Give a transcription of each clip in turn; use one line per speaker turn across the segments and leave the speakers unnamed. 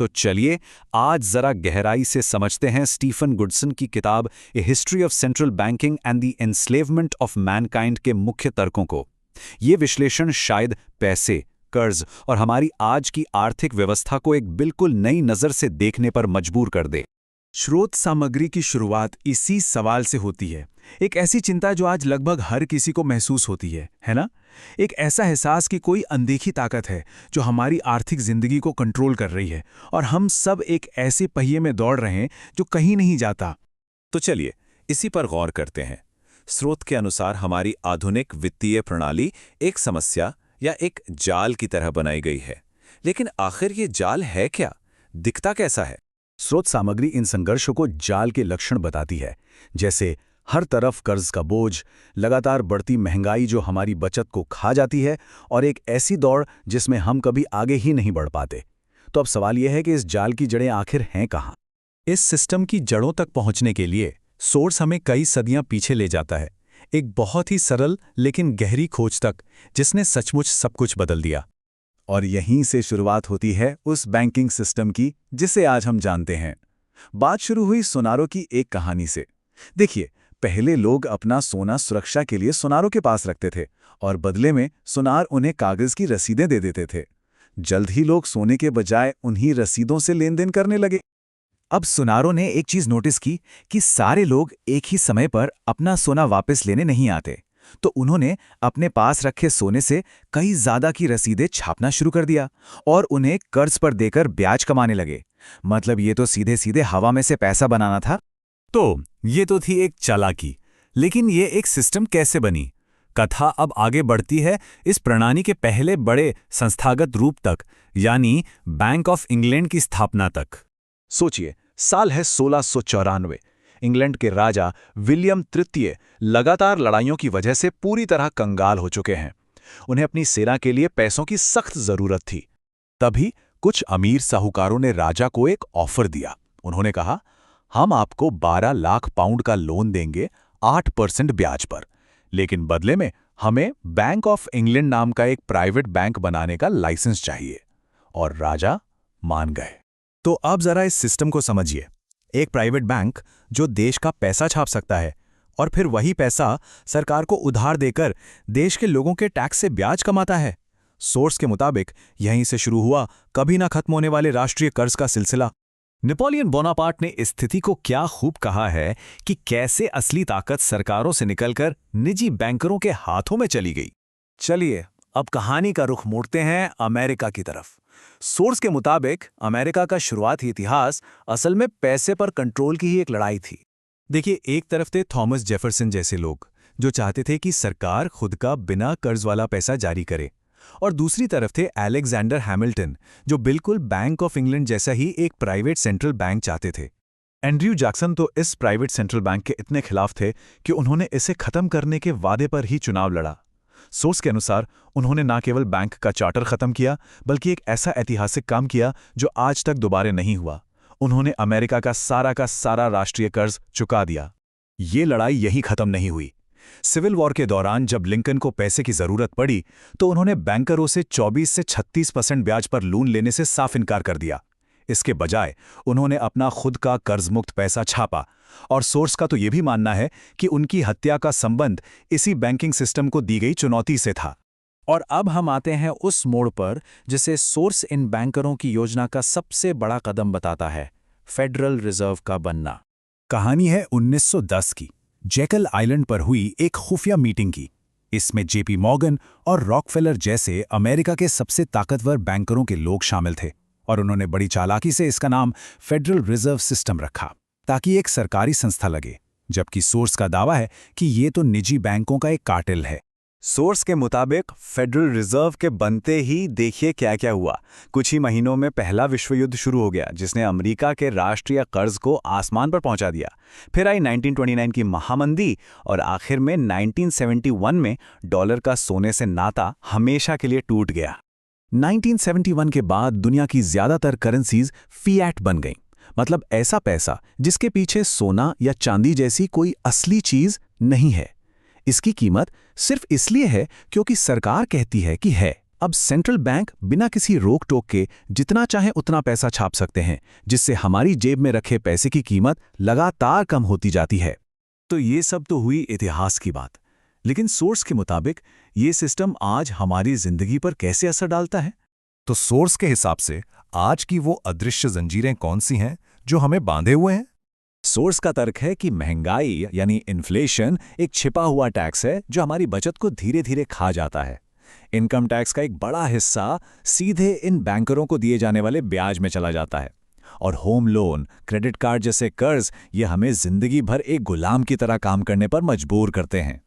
तो चलिए आज जरा गहराई से समझते हैं स्टीफन गुडसन की किताब a history of central banking and the enslavement of mankind के मुख्य तर्कों को। ये विश्लेषण शायद पैसे, कर्ज और हमारी आज की आर्थिक व्यवस्था को एक बिल्कुल नई नज़र से देखने पर मजबूर कर दे।
स्रोत सामग्री की शुरुआत इसी सवाल से होती है। एक ऐसी चिंता जो आज लगभग हर किसी को महसूस होती है ना? एक ऐसा एहसास कि कोई अनदेखी ताकत है जो हमारी आर्थिक जिंदगी को कंट्रोल कर रही है और हम सब एक ऐसे पहिए में दौड़ रहे हैं जो कहीं नहीं जाता।
तो चलिए इसी पर गौर करते हैं। स्रोत के अनुसार हमारी आधुनिक वित्तीय प्रणाली एक समस्या या एक जाल की तरह बनाई गई है। लेकिन आखिर ये जाल है क्या? दिखता कैसा है?
स्रोत सामग्री इन संघर्षों को जाल के लक्षण बताती है, जैसे हर तरफ कर्ज का बोझ, लगातार बढ़ती महंगाई जो हमारी बचत को खा जाती है और एक ऐसी दौड़ जिसमें हम कभी आगे ही नहीं बढ़ पाते। तो अब सवाल यह है कि इस जाल की जड़ें आखिर हैं कहाँ?
इस सिस्टम की जड़ों तक पहुंचने के लिए सोर्स हमें कई सदियां पीछे ले जाता है, एक बहुत ही सरल लेकिन गहरी खोज तक जिसने सचमुच सब कुछ बदल दिया।
और यहीं से शुरुआत होती है उस बैंकिंग सिस्टम की जिसे आज हम जानते हैं। बात शुरू हुई सुनारों की एक कहानी से। देखिए, पहले लोग अपना सोना सुरक्षा के लिए सुनारों के पास रखते थे और बदले में सुनार उन्हें कागज की रसीदें दे देते थे। जल्द ही लोग सोने के बजाय उन्हीं रसीदों से लेन देन करने लगे।
अब सुनारों ने एक चीज नोटिस की कि सारे लोग एक ही समय पर अपना सोना वापस लेने नहीं आते, तो उन्होंने अपने पास रखे सोने से कई ज्यादा की रसीदें छापना शुरू कर दिया और उन्हें कर्ज पर देकर ब्याज कमाने लगे। मतलब ये तो सीधे सीधे हवा में से पैसा बनाना था।
तो ये तो थी एक चालाकी, लेकिन ये एक सिस्टम कैसे बनी? कथा अब आगे बढ़ती है इस प्रणाली के पहले बड़े संस्थागत रूप तक, यानी बैंक ऑफ इंग्लैंड की स्थापना तक।
सोचिए, साल है 1694। इंग्लैंड के राजा विलियम तृतीय लगातार लड़ाइयों की वजह से पूरी तरह कंगाल हो चुके हैं। उन्हें अपनी सेना के लिए पैसों की सख्त जरूरत थी। तभी कुछ अमीर साहूकारों ने राजा को एक ऑफर दिया। उन्होंने कहा, हम आपको 12 लाख पाउंड का लोन देंगे 8% ब्याज पर, लेकिन बदले में हमें बैंक ऑफ इंग्लैंड नाम का एक प्राइवेट बैंक बनाने का लाइसेंस चाहिए। और राजा मान गए।
तो अब जरा इस सिस्टम को समझिए। एक प्राइवेट बैंक जो देश का पैसा छाप सकता है और फिर वही पैसा सरकार को उधार देकर देश के लोगों के टैक्स से ब्याज कमाता है। सोर्स के मुताबिक यहीं से शुरू हुआ कभी ना खत्म होने वाले राष्ट्रीय कर्ज का सिलसिला।
नेपोलियन बोनापार्ट ने इस स्थिति को क्या खूब कहा है कि कैसे असली ताकत सरकारों से निकलकर निजी बैंकरों के हाथों में चली गई।
चलिए अब कहानी का रुख मोड़ते हैं अमेरिका की तरफ। सोर्स के मुताबिक अमेरिका का शुरुआती इतिहास असल में पैसे पर कंट्रोल की ही एक लड़ाई थी।
देखिए, एक तरफ थे थॉमस जेफरसन जैसे लोग जो चाहते थे कि सरकार खुद का बिना कर्ज वाला पैसा जारी करे, और दूसरी तरफ थे अलेक्जेंडर हैमिल्टन जो बिल्कुल बैंक ऑफ इंग्लैंड जैसा ही एक प्राइवेट सेंट्रल बैंक चाहते थे।
एंड्रयू जैक्सन तो इस प्राइवेट सेंट्रल बैंक के इतने खिलाफ थे कि उन्होंने इसे खत्म करने के वादे पर ही चुनाव लड़ा। सोर्स के अनुसार उन्होंने न केवल बैंक का चार्टर खत्म किया, बल्कि एक ऐसा ऐतिहासिक काम किया जो आज तक दोबारा नहीं हुआ। उन्होंने अमेरिका का सारा राष्ट्रीय कर्ज चुका दिया। ये लड़ाई यहीं खत्म नहीं हुई। सिविल वॉर के दौरान जब लिंकन को पैसे की जरूरत पड़ी तो उन्होंने बैंकरों से 24 से 36% ब्याज पर लोन लेने से साफ इनकार कर दिया। इसके बजाय उन्होंने अपना खुद का कर्जमुक्त पैसा छापा, और सोर्स का तो यह भी मानना है कि उनकी हत्या का संबंध इसी बैंकिंग सिस्टम को दी गई चुनौती से था।
और अब हम आते हैं उस मोड़ पर जिसे सोर्स इन बैंकरों की योजना का सबसे बड़ा कदम बताता है, फेडरल रिजर्व का बनना।
कहानी है 1910 की, जेकल आइलैंड पर हुई एक खुफिया मीटिंग की। इसमें जेपी मॉर्गन और रॉकफेलर जैसे अमेरिका के सबसे ताकतवर बैंकरों के लोग शामिल थे, और उन्होंने बड़ी चालाकी से इसका नाम फेडरल रिजर्व सिस्टम रखा ताकि एक सरकारी संस्था लगे, जबकि सोर्स का दावा है कि ये तो निजी बैंकों का एक कार्टेल है।
सोर्स के मुताबिक फेडरल रिजर्व के बनते ही देखिए क्या क्या हुआ। कुछ ही महीनों में पहला विश्व युद्ध शुरू हो गया जिसने अमेरिका के राष्ट्रीय कर्ज को आसमान पर पहुंचा दिया। फिर आई 1929 की महामंदी, और आखिर में 1971 में डॉलर का सोने से नाता हमेशा के लिए टूट गया।
1971 के बाद दुनिया की ज्यादातर करेंसीज फिएट बन गईं, मतलब ऐसा पैसा जिसके पीछे सोना या चांदी जैसी कोई असली चीज नहीं है। इसकी कीमत सिर्फ इसलिए है क्योंकि सरकार कहती है कि है, अब सेंट्रल बैंक बिना किसी रोक टोक के जितना चाहे उतना पैसा छाप सकते हैं, जिससे हमारी जेब में रखे पैसे की कीमत लगातार कम होती जाती है।
तो ये सब तो हुई इतिहास की बात, लेकिन सोर्स के मुताबिक ये सिस्टम आज हमारी जिंदगी पर कैसे असर डालता है?
तो सोर्स के हिसाब से आज की वो अदृश्य जंजीरें कौन सी हैं जो हमें बांधे हुए हैं?
सोर्स का तर्क है कि महंगाई यानी इन्फ्लेशन एक छिपा हुआ टैक्स है जो हमारी बचत को धीरे धीरे खा जाता है। इनकम टैक्स का एक बड़ा हिस्सा सीधे इन बैंकरों को दिए जाने वाले ब्याज में चला जाता है, और होम लोन, क्रेडिट कार्ड जैसे कर्ज ये हमें जिंदगी भर एक गुलाम की तरह काम करने पर मजबूर करते हैं।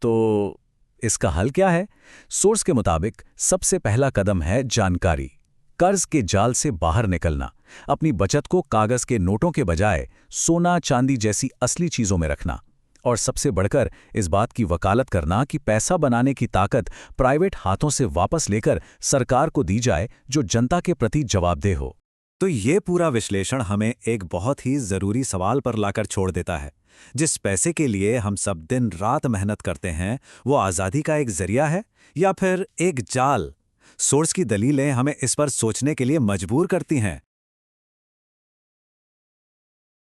तो इसका हल क्या है? सोर्स के मुताबिक सबसे पहला कदम है जानकारी। कर्ज के जाल से बाहर निकलना, अपनी बचत को कागज के नोटों के बजाय सोना चांदी जैसी असली चीजों में रखना, और सबसे बढ़कर इस बात की वकालत करना कि पैसा बनाने की ताकत प्राइवेट हाथों से वापस लेकर सरकार को दी जाए जो जनता के प्रति जवाबदेह हो। तो ये पूरा विश्लेषण हमें एक बहुत ही जरूरी सवाल पर लाकर छोड़ देता है। जिस पैसे के लिए हम सब दिन रात मेहनत करते हैं, वो आज़ादी का एक जरिया है या फिर एक जाल? सोर्स की दलीलें हमें इस पर सोचने के लिए मजबूर करती हैं।